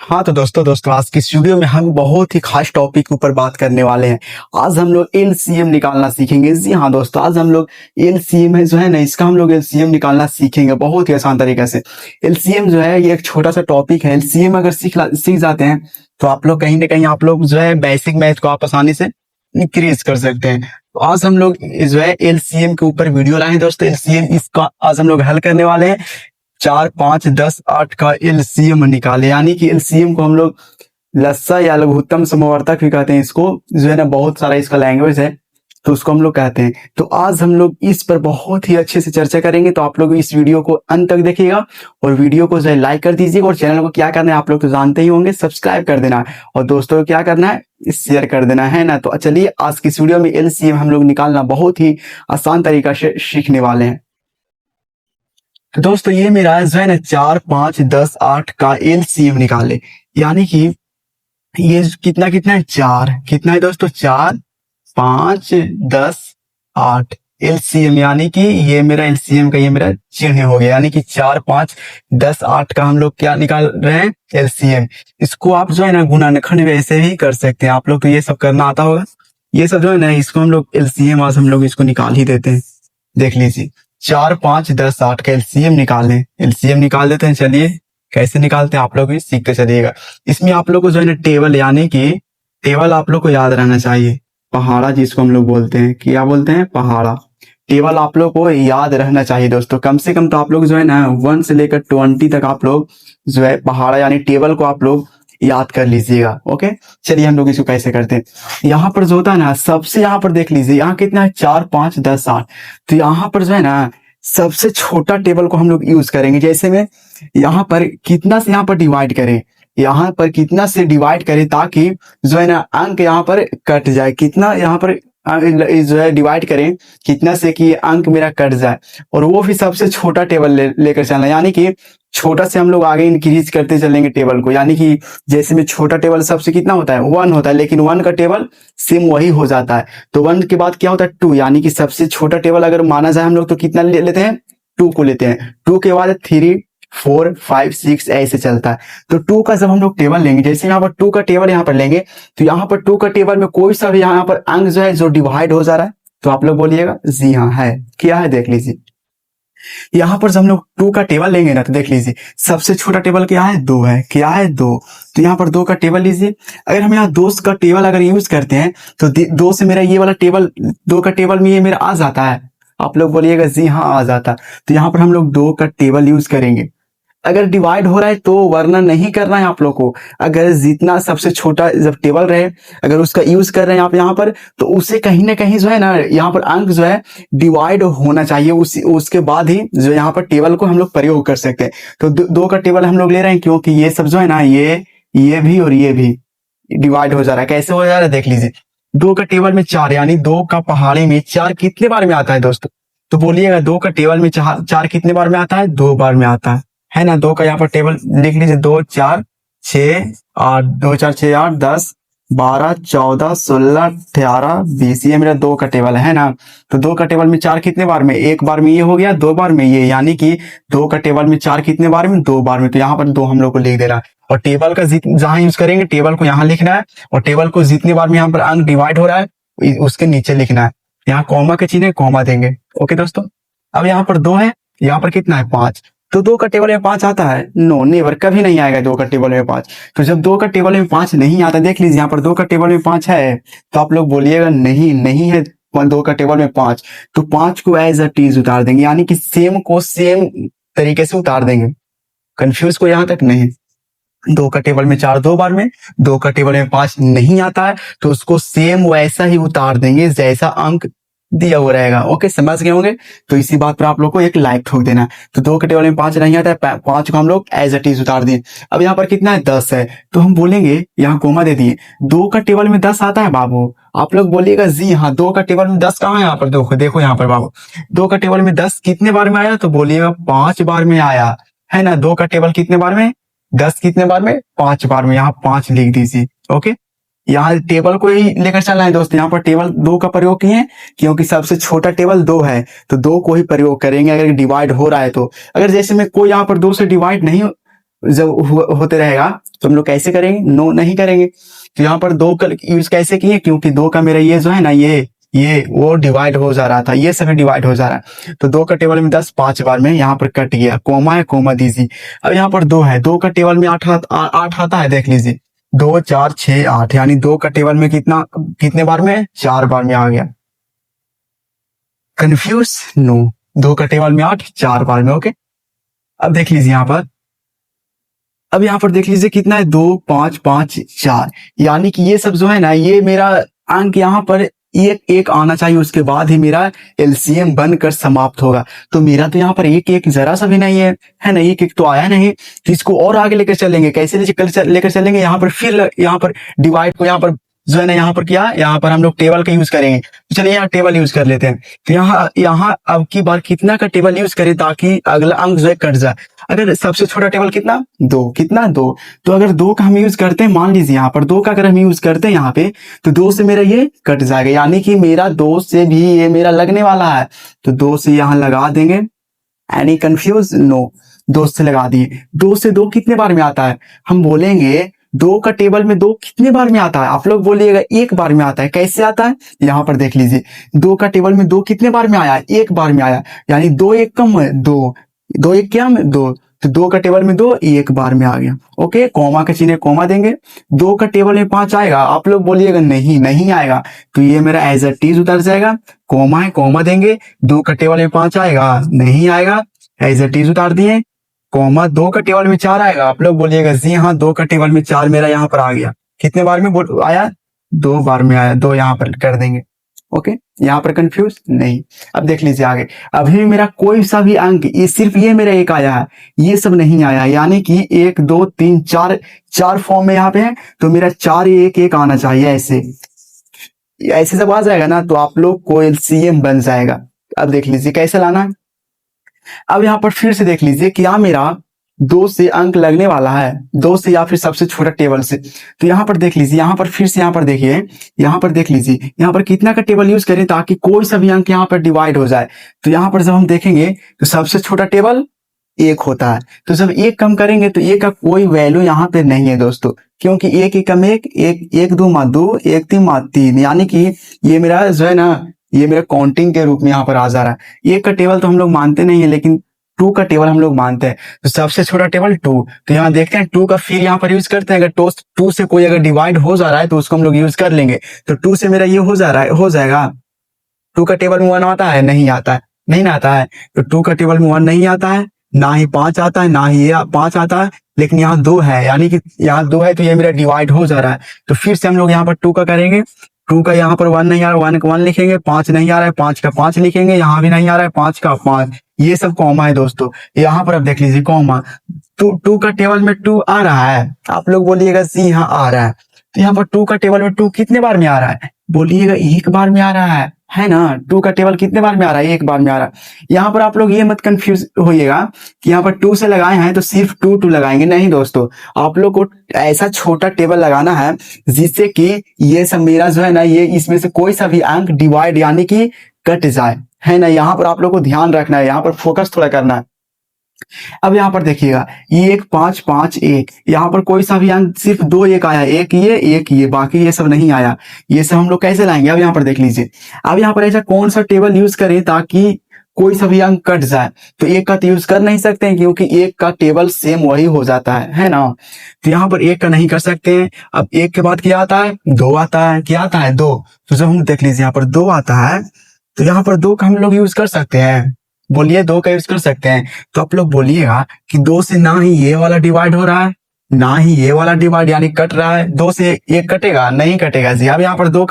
हाँ तो दोस्तों आज की इस वीडियो में हम बहुत ही खास टॉपिक के ऊपर बात करने वाले हैं। आज हम लोग एलसीएम निकालना सीखेंगे। जी हाँ दोस्तों, आज हम लोग एलसीएम है जो है ना, इसका हम लोग एलसीएम निकालना सीखेंगे बहुत ही आसान तरीके से। एलसीएम जो है ये एक छोटा सा टॉपिक है। एलसीएम अगर सीख जाते हैं तो आप लोग कहीं ना कहीं आप लोग जो है बेसिक मैथ को आप आसानी से इंक्रीज कर सकते हैं। तो आज हम लोग जो है एलसीएम के ऊपर वीडियो लाए हैं दोस्तों। एलसीएम इसका आज हम लोग हल करने वाले हैं। 4, 5, 10, 8 का एलसीएम निकाले, यानी कि एलसीएम को हम लोग लस्सा या लघुत्तम समवर्तक भी कहते हैं। इसको जो है ना बहुत सारा इसका लैंग्वेज है, तो उसको हम लोग कहते हैं। तो आज हम लोग इस पर बहुत ही अच्छे से चर्चा करेंगे। तो आप लोग इस वीडियो को अंत तक देखिएगा और वीडियो को जो है लाइक कर दीजिएगा। और चैनल को क्या करना है आप लोग तो जानते ही होंगे, सब्सक्राइब कर देना है और दोस्तों को क्या करना है, शेयर कर देना है ना। तो चलिए आज की इस वीडियो में एलसीएम हम लोग निकालना बहुत ही आसान तरीका से सीखने वाले हैं। तो दोस्तों ये मेरा जो है ना 4, 5, 10, 8 का एलसीएम निकाले, यानी कि ये कितना कितना है, 4 कितना है दोस्तों, 4, 5, 10, 8 एलसीएम, यानी कि ये मेरा एलसीएम का ये मेरा चिन्ह हो गया। यानी कि 4, 5, 10, 8 का हम लोग क्या निकाल रहे हैं, एलसीएम। इसको आप जो है ना गुणनखंड वैसे भी कर सकते हैं। आप लोग तो ये सब करना आता होगा। ये सब जो है ना इसको हम लोग एलसीएम आज हम लोग इसको निकाल ही देते हैं। देख लीजिए 4, 5, 10, 8 का एलसीएम निकालें, एलसीएम निकाल देते हैं। चलिए कैसे निकालते हैं आप लोग भी सीखते चलिएगा। इसमें आप लोग को जो है ना टेबल, यानी कि टेबल आप लोग को याद रहना चाहिए। पहाड़ा जिसको हम लोग बोलते हैं, क्या बोलते हैं, पहाड़ा। टेबल आप लोग को याद रहना चाहिए दोस्तों। कम से कम तो आप लोग जो है ना 1 से लेकर 20 तक आप लोग जो है पहाड़ा यानी टेबल को आप लोग याद कर लीजिएगा। ओके, चलिए हम लोग इसको कैसे करते हैं। यहाँ पर जो होता है ना, सबसे यहाँ पर देख लीजिए, यहाँ कितना है, 4, 5, 10, 8। तो यहाँ पर जो है ना सबसे छोटा टेबल को हम लोग यूज करेंगे। जैसे में यहाँ पर कितना से यहाँ पर डिवाइड करें, यहाँ पर कितना से डिवाइड करें ताकि जो है ना अंक यहाँ पर कट जाए। कितना यहाँ पर जो है डिवाइड करें कितना से कि अंक मेरा कट जाए, और वो भी सबसे छोटा टेबल लेकर चलना। यानी कि छोटा से हम लोग आगे इंक्रीज करते चलेंगे टेबल को। यानी कि जैसे में छोटा टेबल सबसे कितना होता है, 1 होता है, लेकिन 1 का टेबल सेम वही हो जाता है। तो 1 के बाद क्या होता है, 2, यानी कि सबसे छोटा टेबल अगर माना जाए हम लोग तो कितना ले लेते हैं, 2 को लेते हैं। 2 के बाद 3, 4, 5, 6 ऐसे चलता है। तो 2 का जब हम लोग टेबल लेंगे, जैसे यहाँ पर 2 का टेबल यहाँ पर लेंगे, तो यहाँ पर 2 का टेबल में कोई सा भी यहाँ पर अंक जो है जो डिवाइड हो जा रहा है, तो आप लोग बोलिएगा जी हाँ है। क्या है देख लीजिए, यहाँ पर जब हम लोग 2 का टेबल लेंगे ना, तो देख लीजिए सबसे छोटा टेबल क्या है, 2 है। क्या है, 2। तो यहाँ पर 2 का टेबल लीजिए। अगर हम यहाँ 2 का टेबल अगर यूज करते हैं तो 2 से मेरा ये वाला टेबल, 2 का टेबल में ये मेरा आ जाता है। आप लोग बोलिएगा जी हाँ आ जाता। तो यहाँ पर हम लोग 2 का टेबल यूज करेंगे। अगर डिवाइड हो रहा है तो वर्णन नहीं करना है आप लोग को। अगर जितना सबसे छोटा जब टेबल रहे, अगर उसका यूज कर रहे हैं आप यहाँ पर, तो उसे कहीं ना कहीं जो है ना यहाँ पर अंक जो है डिवाइड होना चाहिए। उसके बाद ही जो यहाँ पर टेबल को हम लोग प्रयोग कर सकते हैं। तो 2 का टेबल हम लोग ले रहे हैं क्योंकि ये सब जो है ना ये भी और ये भी डिवाइड हो जा रहा है। कैसे हो जा रहा है देख लीजिए। 2 का टेबल में 4, यानी 2 का पहाड़ी में 4 कितने बार में आता है दोस्तों, तो बोलिएगा 2 का टेबल में 4 कितने बार में आता है, 2 बार में आता है ना। 2 का यहाँ पर टेबल लिख लीजिए, 2, 4, 6, 8, 2, 4, 6, 8, 10, 12, 14, 16, 18, 20, ये मेरा 2 का टेबल है ना। तो 2 का टेबल में 4 कितने बार में, 1 बार में ये हो गया, 2 बार में ये, यानी कि 2 का टेबल में 4 कितने बार में, 2 बार में। तो यहाँ पर 2 हम लोग को लिख देना है। और टेबल का जहां यूज करेंगे टेबल को यहाँ लिखना है, और टेबल को जितने बार में यहाँ पर अंक डिवाइड हो रहा है उसके नीचे लिखना है। यहाँ कॉमा के चिन्ह है, कॉमा देंगे। ओके दोस्तों, अब यहाँ पर 2 है, यहाँ पर कितना है, 5। तो 2 का टेबल में 5 आता है, नो नेवर, कभी नहीं आएगा 2 का टेबल में 5। तो जब 2 का टेबल में 5 नहीं आता, देख लीजिए यहाँ पर 2 का टेबल में 5 है, तो आप लोग बोलिएगा नहीं नहीं है 2 का टेबल में 5। तो 5 को एज अ टीज उतार देंगे, यानी कि सेम को सेम तरीके से उतार देंगे। कंफ्यूज को यहाँ तक नहीं। 2 का टेबल में 4 2 बार में, 2 का टेबल में 5 नहीं आता है, तो उसको सेम वैसा ही उतार देंगे जैसा अंक दिया हुआ रहेगा। ओके, समझ गए होंगे। तो इसी बात पर आप लोग को एक लाइक ठोक देना है। तो 2 के टेबल में 5 नहीं आता है, 5 को हम लोग एज इट इज उतार दिए। अब यहाँ पर कितना है, 10 है, तो हम बोलेंगे यहाँ कोमा दे दिए, 2 का टेबल में 10 आता है बाबू। आप लोग बोलिएगा जी हाँ, 2 का टेबल में 10 कहाँ है, यहाँ पर देखो यहाँ पर बाबू 2 का टेबल में 10 कितने बार में आया, तो बोलिएगा 5 बार में आया है ना। 2 का टेबल कितने बार में, 10 कितने बार में, 5 बार में। यहाँ 5 लिख दीजिए। ओके, यहाँ टेबल को ही लेकर चलना है दोस्त। यहाँ पर टेबल 2 का प्रयोग किए हैं क्योंकि सबसे छोटा टेबल 2 है, तो 2 को ही प्रयोग करेंगे अगर डिवाइड हो रहा है तो। अगर जैसे में कोई यहाँ पर 2 से डिवाइड नहीं जब होते रहेगा तो हम लोग कैसे करेंगे, नो नहीं करेंगे। तो यहाँ पर दो का यूज कैसे किए, क्योंकि दो का मेरा ये जो है ना ये वो डिवाइड हो जा रहा था, ये सभी डिवाइड हो जा रहा है। तो दो का टेबल में 10 5 बार में यहाँ पर कट गया, कोमा है कोमा दीजिए। अब यहाँ पर दो है, दो का टेबल में 8 आता है, देख लीजिए 2 4 6 8, यानी दो का टेबल में कितने बार में, 4 बार में आ गया। कंफ्यूज, नो, दो का टेबल में 8 4 बार में, ओके। अब देख लीजिए यहाँ पर, अब यहाँ पर देख लीजिए कितना है, 2 5 5 4, यानी कि ये सब जो है ना, ये मेरा अंक यहाँ पर एक एक आना चाहिए, उसके बाद ही मेरा एलसीएम बनकर समाप्त होगा। तो मेरा तो यहाँ पर एक एक जरा सा भी नहीं है ना, एक एक तो आया नहीं। तो इसको और आगे लेकर चलेंगे, कैसे लेकर चलेंगे, यहाँ पर फिर यहाँ पर डिवाइड को यहाँ पर जो है ना, यहाँ पर क्या, यहाँ पर हम लोग टेबल का यूज करेंगे। तो चलिए यहाँ टेबल यूज कर लेते हैं। तो यहाँ अब की बार कितना का टेबल यूज करें ताकि अगला अंक जो है कट जाए। अगर सबसे छोटा टेबल कितना, दो, कितना, दो। तो अगर दो का हम यूज करते हैं, मान लीजिए यहाँ पर दो का अगर हम यूज करते हैं यहाँ पे, तो दो से मेरा ये कट जाएगा, यानी कि मेरा दो से भी ये मेरा लगने वाला है। तो दो से यहाँ लगा देंगे। एनी कंफ्यूज, नो, दो से लगा दिए। दो से दो कितने बार में आता है, हम बोलेंगे दो का टेबल में दो कितने बार में आता है, आप लोग बोलिएगा एक बार में आता है। कैसे आता है, यहाँ पर देख लीजिए, दो का टेबल में दो कितने बार में आया, एक बार में आया, यानी दो एक कम है, दो, दो एक क्या में, दो। तो दो का टेबल में दो एक बार में आ गया, ओके। कोमा के चिन्ह कोमा देंगे। दो का टेबल में 5 आएगा, आप लोग बोलिएगा नहीं नहीं आएगा, तो ये मेरा एज अ टीज उतर जाएगा। कोमा है, कोमा देंगे। दो का टेबल में 5 आएगा, नहीं आएगा, एज अ टीज उतार दिए। कोमा, दो का टेबल में 4 आएगा, आप लोग बोलिएगा जी हाँ, दो का टेबल में 4 मेरा यहाँ पर आ गया। कितने बार में आया, 2 बार में आया, दो यहाँ पर कर देंगे, ओके। यहाँ पर कंफ्यूज नहीं। अब देख लीजिए आगे, अभी भी मेरा कोई सा भी अंक, ये सिर्फ ये मेरा एक आया है, ये सब नहीं आया, यानी कि 1 2 3 4 4 फॉर्म में यहाँ पे है। तो मेरा 4 1 1 आना चाहिए, ऐसे सब आ जाएगा ना, तो आप लोग को एलसीएम बन जाएगा। अब देख लीजिए कैसे लाना है। अब यहाँ पर फिर से देख लीजिए, क्या मेरा दो से अंक लगने वाला है, दो से या फिर सबसे छोटा टेबल से। तो यहाँ पर देख लीजिए, यहाँ पर फिर से यहाँ पर देखिए, यहाँ पर देख लीजिए, यहाँ पर कितना का टेबल यूज करें ताकि कोई सा भी अंक यहाँ पर डिवाइड हो जाए। तो यहाँ पर जब हम देखेंगे तो सबसे छोटा टेबल एक होता है। तो जब एक कम करेंगे तो एक का कोई वैल्यू यहाँ पे नहीं है दोस्तों, क्योंकि एक कम एक दो मा दो, एक तीन मा तीन, यानी कि ये मेरा जो है ना, ये मेरा काउंटिंग के रूप में यहाँ पर आ जा रहा है। एक का टेबल तो हम लोग मानते नहीं है, लेकिन टू का टेबल हम लोग मानते हैं। तो सबसे छोटा टेबल टू, तो यहाँ देखते हैं टू का फिर यहाँ पर यूज करते हैं। अगर टू से कोई अगर डिवाइड हो जा रहा है तो उसको हम लोग यूज कर लेंगे। तो टू से मेरा ये हो जाएगा। टू का टेबल में 1 आता है, नहीं आता है, नहीं आता है। तो टू का टेबल में 1 नहीं आता है, ना ही 5 आता है, ना ही ये 5 आता है, लेकिन यहाँ 2 है, यानी कि यहाँ 2 है तो ये मेरा डिवाइड हो जा रहा है। तो फिर से हम लोग यहाँ पर 2 का करेंगे। 2 का यहाँ पर 1 नहीं आ रहा, 1 का 1 लिखेंगे, 5 नहीं आ रहा है, 5 का 5 लिखेंगे, यहाँ भी नहीं आ रहा है, 5 का 5। ये सब कॉमा है दोस्तों। यहाँ पर अब देख लीजिए कॉमा, टू का टेबल में 2 आ रहा है, आप लोग बोलिएगा जी हाँ आ रहा है। तो यहाँ पर 2 का टेबल में 2 कितने बार में आ रहा है, बोलिएगा एक बार में आ रहा है ना। 2 का टेबल कितने बार में आ रहा है, एक बार में आ रहा है। यहाँ पर आप लोग ये मत कंफ्यूज होइएगा कि यहाँ पर 2 से लगाए हैं तो सिर्फ 2 लगाएंगे, नहीं दोस्तों। आप लोग को ऐसा छोटा टेबल लगाना है जिससे कि ये सब मेरा जो है ना, ये इसमें से कोई सा भी अंक डिवाइड यानी कि कट जाए, है ना। यहाँ पर आप लोग को ध्यान रखना है, यहाँ पर फोकस थोड़ा करना है। अब यहाँ पर देखिएगा, ये 1 5 5 1, यहाँ पर कोई सा भी अंक सिर्फ 2 1 आया, एक ये, बाकी ये सब नहीं आया। ये सब हम लोग कैसे लाएंगे, अब यहाँ पर देख लीजिए। अब यहाँ पर ऐसा कौन सा टेबल यूज करें ताकि कोई सा भी अंक कट जाए। तो एक का तो यूज कर नहीं सकते हैं, क्योंकि एक का टेबल सेम वही हो जाता है ना। तो यहाँ पर एक का नहीं कर सकते हैं। अब एक के बाद क्या आता है, 2 आता है, क्या आता है, 2। तो जब हम देख लीजिए यहाँ पर 2 आता है, तो यहाँ पर 2 का हम लोग यूज कर सकते हैं, बोलिए 2 का यूज कर सकते हैं। तो आप लोग बोलिएगा कि 2 से ना ही ये वाला डिवाइड हो रहा है, ना ही ये वाला डिवाइड यानी कट रहा है। 2 से 1 कटेगा, नहीं कटेगा जी। अब यहाँ पर 2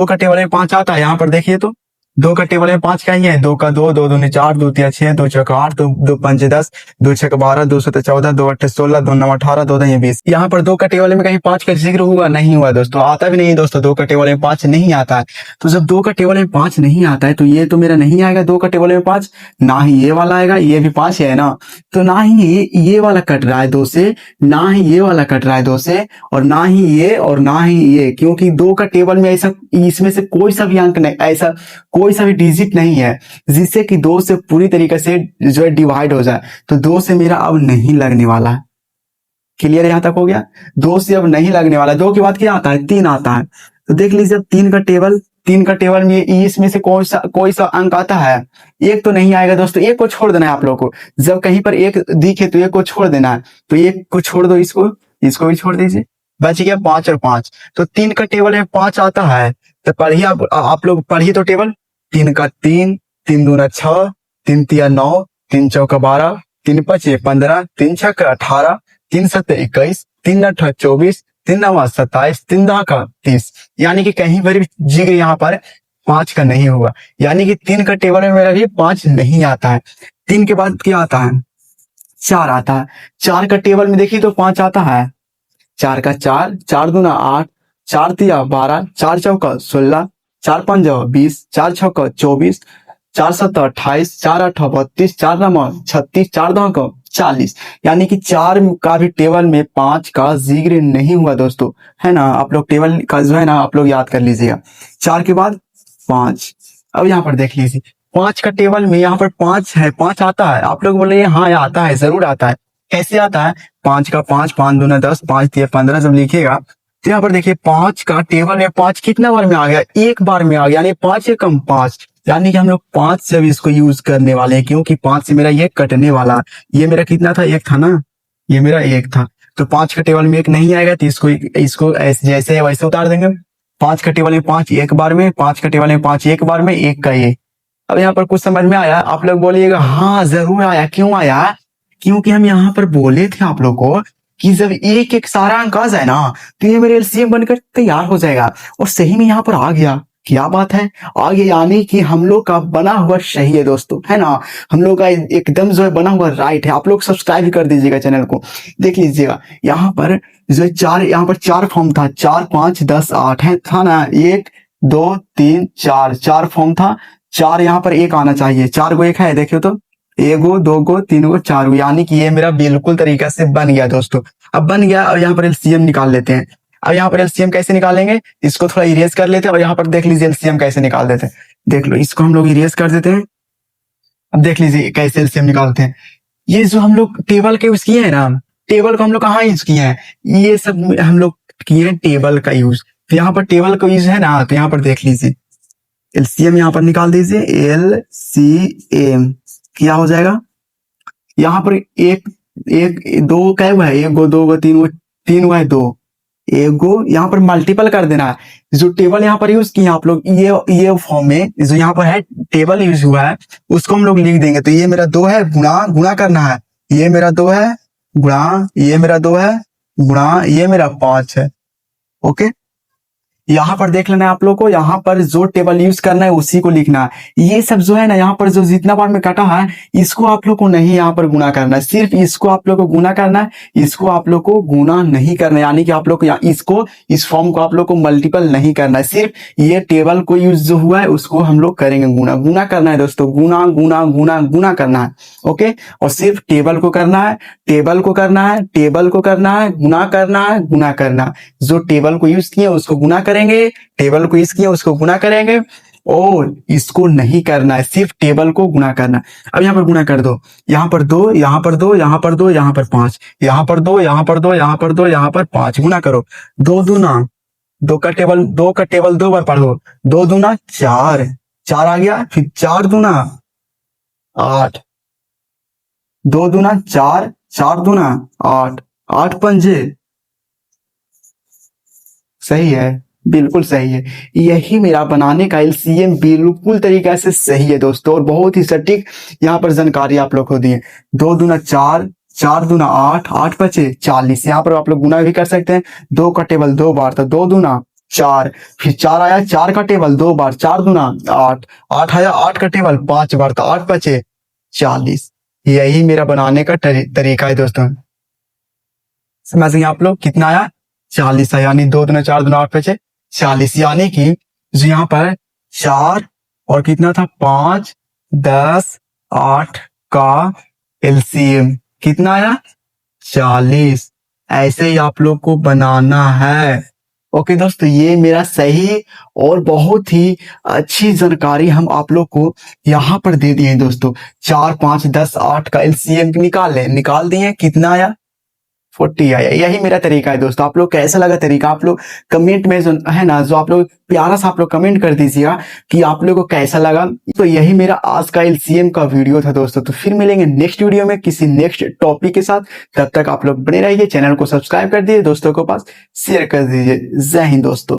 का टेबल में 5 आता है, यहाँ पर देखिए तो 2 का टेबल में 5 का ही है। 2 का 2, 2 दूनी 4, 2 3 6, 2 6 8, 2 5 10, 2 6 12, 2 7 14, 2 8 16, 2 9 18, 2 10 20। यहाँ पर 2 का टेबल में कहीं 5 का जिक्र हुआ नहीं हुआ दोस्तों, आता भी नहीं दोस्तों। 2 का टेबल में 5 नहीं आता है। तो जब 2 का टेबल में 5 नहीं आता है तो ये तो मेरा नहीं आएगा 2 का टेबल में 5, ना ही ये वाला आएगा, ये भी 5 है ना। तो ना ही ये वाला कट रहा है 2 से, ना ही ये वाला कट रहा है 2 से, और ना ही ये और ना ही ये, क्योंकि 2 का टेबल में ऐसा इसमें से कोई सा भी अंक नहीं, ऐसा कोई सा भी डिजिट नहीं है जिससे कि 2 से पूरी तरीके से जो है डिवाइड हो जाए। तो 2 से मेरा अब नहीं लगने वाला है, क्लियर, यहाँ तक हो गया। 2 से अब नहीं लगने वाला, 2 के बाद क्या आता है, 3 आता है। तो देख लीजिए अब 3 का टेबल में इसमें से कोई सा अंक आता है, एक तो नहीं आएगा दोस्तों, एक को छोड़ देना है आप लोगों को। जब कहीं पर एक दिखे तो एक को छोड़ देना है, तो एक को छोड़ दो, इसको भी छोड़ दीजिए, बच गया 5 और 5। तो 3 का टेबल में 5 आता है। तो पढ़िए आप लोग पढ़िए तो टेबल। 3 का 3, 3 दूना 6, 3 तिया 9, 3 चौका 12, 3 पचे 15, 3 छक्का 18, 3 सत्ते 21, 3 अट्ठा 24, 3 नवा 27, 3 दहा 30। यानी कि कहीं पर भी जिक्र यहाँ पर 5 का नहीं हुआ, यानी कि 3 का टेबल में मेरा भी 5 नहीं आता है। 3 के बाद क्या आता है, 4 आता है। 4 का टेबल में देखिए तो 5 आता है। 4 का 4, 4 दूना 8, 4 तिया 12, 4 चौका 16, 4 पंजा 20, 4 छक्का 24, 4 सत्ता 28, 4 अट्ठा 32, 4 नमा 36, 4 दहा 40। यानी कि 4 का भी टेबल में 5 का जिक्र नहीं हुआ दोस्तों, है ना। आप लोग टेबल का जो है ना आप लोग याद कर लीजिएगा। 4 के बाद 5। अब यहाँ पर देख लीजिए 5 का टेबल में यहाँ पर 5 है, 5 आता है। आप लोग बोले हाँ आता है, जरूर आता है। कैसे आता है, 5 का 5, 5 दूना 10, 5 तिया 15 जब लिखिएगा तो यहाँ पर देखिए 5 का टेबल में 5 कितना बार में आ गया, एक बार में आ गया, यानी 5 से कम 5। यानी कि हम लोग 5 से भी इसको यूज करने वाले हैं, क्योंकि 5 से मेरा ये कटने वाला, ये मेरा कितना था, 1 था ना, ये मेरा 1 था। तो 5 का टेबल में 1 नहीं आएगा तो इसको जैसे वैसे उतार देंगे। 5 का टेबल में 5 एक बार में, 5 का टेबल में 5 एक बार में, 1 का ये। अब यहाँ पर कुछ समझ में आया, आप लोग बोलिएगा हाँ जरूर आया। क्यों आया, क्योंकि हम यहाँ पर बोले थे आप लोग को कि जब एक एक सारा अंक आ जाए ना तो ये मेरे एलसीएम बनकर तैयार हो जाएगा, और सही में यहाँ पर आ गया। क्या बात है, आगे, यानी कि हम लोग का बना हुआ सही है दोस्तों, है ना। हम लोग का एकदम जो है बना हुआ राइट है। आप लोग सब्सक्राइब कर दीजिएगा चैनल को, देख लीजिएगा। यहाँ पर जो 4, यहाँ पर 4 फॉर्म था, 4 5 10 8 है था ना, 1 2 3 4, 4 फॉर्म था। 4 यहाँ पर 1 आना चाहिए, 4 को 1 है, देखियो तो 1 गो 2 गो 3 गो 4 गो, यानी कि ये मेरा बिल्कुल तरीका से बन गया दोस्तों। अब बन गया, अब यहाँ पर एलसीएम निकाल लेते हैं। अब यहाँ पर एलसीएम कैसे निकालेंगे, इसको थोड़ा इरेज कर लेते हैं, और यहाँ पर देख लीजिए एलसीएम कैसे निकाल देते हैं। देख लो, इसको हम लोग इरेज कर देते हैं। अब देख लीजिए कैसे एलसीएम निकालते हैं। ये जो हम लोग टेबल के यूज किए हैं ना, टेबल को हम लोग कहाँ यूज किए हैं, ये सब हम लोग किए हैं टेबल का यूज। तो यहाँ पर टेबल का यूज है ना, तो यहाँ पर देख लीजिए एलसीएम यहाँ पर निकाल दीजिए। एलसीएम क्या हो जाएगा, यहाँ पर 1 1 2 क्या हुआ है, 1 गो 2 गो 3 गो, 3 हुआ है 2, 1 गो यहाँ पर मल्टीपल कर देना है। जो टेबल यहाँ पर यूज किए आप लोग, ये फॉर्म में जो यहाँ पर है टेबल यूज हुआ है उसको हम लोग लिख देंगे। तो ये मेरा 2 है, गुणा करना है, ये मेरा 2 है गुणा, ये मेरा 2 है गुणा, ये मेरा 5 है। ओके, यहाँ पर देख लेना है आप लोग को, यहाँ पर जो टेबल यूज करना है उसी को लिखना है। ये सब जो है ना यहाँ पर जो जितना बार में कटा है इसको आप लोग को नहीं यहाँ पर गुणा करना है, सिर्फ इसको आप लोग को गुणा करना है, इसको आप लोग को गुणा नहीं करना है। यानी कि आप लोग को इसको, इस फॉर्म को आप लोग को मल्टीपल नहीं करना है, सिर्फ ये टेबल को यूज जो हुआ है उसको हम लोग करेंगे गुणा। गुणा करना है दोस्तों, गुणा गुणा गुणा गुणा करना है। ओके, और सिर्फ टेबल को करना है, टेबल को करना है, टेबल को करना है, गुणा करना है, गुणा करना। जो टेबल को यूज किए उसको गुणा करेंगे, टेबल को यूज किए उसको गुणा करेंगे, और इसको नहीं करना है, सिर्फ टेबल को गुणा करना। अब यहाँ पर गुणा कर दो, यहाँ पर 2, यहाँ पर 2, यहाँ पर 2, यहाँ पर 5, यहाँ पर 2, यहाँ पर 2, यहाँ पर 2, यहाँ पर 5, गुणा करो। 2 दूना 2 का टेबल 2 बार पढ़ो, 2 दूना 4, 4 आ गया, फिर 4 दूना 8, 2 दूना 4, 4 दूना 8, 8 पंजे, सही है, बिल्कुल सही है। यही मेरा बनाने का एलसीएम बिल्कुल तरीका से सही है दोस्तों, और बहुत ही सटीक यहाँ पर जानकारी आप लोग को दी है। 2 दूना 4, 4 दूना 8, 8 पचे 40। यहाँ पर आप लोग गुना भी कर सकते हैं। 2 का टेबल 2 बार था, 2 दूना 4, फिर 4 आया, 4 का टेबल 2 बार, 4 दूना 8, 8 आया, 8 का टेबल 5 बार था, 8 पचे 40। यही मेरा बनाने का तरीका है दोस्तों। समझ गए आप लोग, कितना आया, 40 है, यानी 2 दूना 4 दूना 8 पचे 40। यानी कि जो यहाँ पर 4 और कितना था 5 10 8 का एलसीएम कितना आया, 40। ऐसे ही आप लोग को बनाना है। ओके दोस्तों, ये मेरा सही और बहुत ही अच्छी जानकारी हम आप लोग को यहाँ पर दे दिए दोस्तों। 4 5 10 8 का एलसीएम निकाल दिए, कितना आया 40 आया। यही मेरा तरीका है दोस्तों। आप लोग कैसा लगा तरीका, आप लोग कमेंट में जो है ना, जो आप लोग प्यारा सा आप लोग कमेंट कर दीजिएगा कि आप लोगों को कैसा लगा। तो यही मेरा आज का एलसीएम का वीडियो था दोस्तों। तो फिर मिलेंगे नेक्स्ट वीडियो में किसी नेक्स्ट टॉपिक के साथ। तब तक आप लोग बने रहिए, चैनल को सब्सक्राइब कर दीजिए, दोस्तों के पास शेयर कर दीजिए। जय हिंद दोस्तों।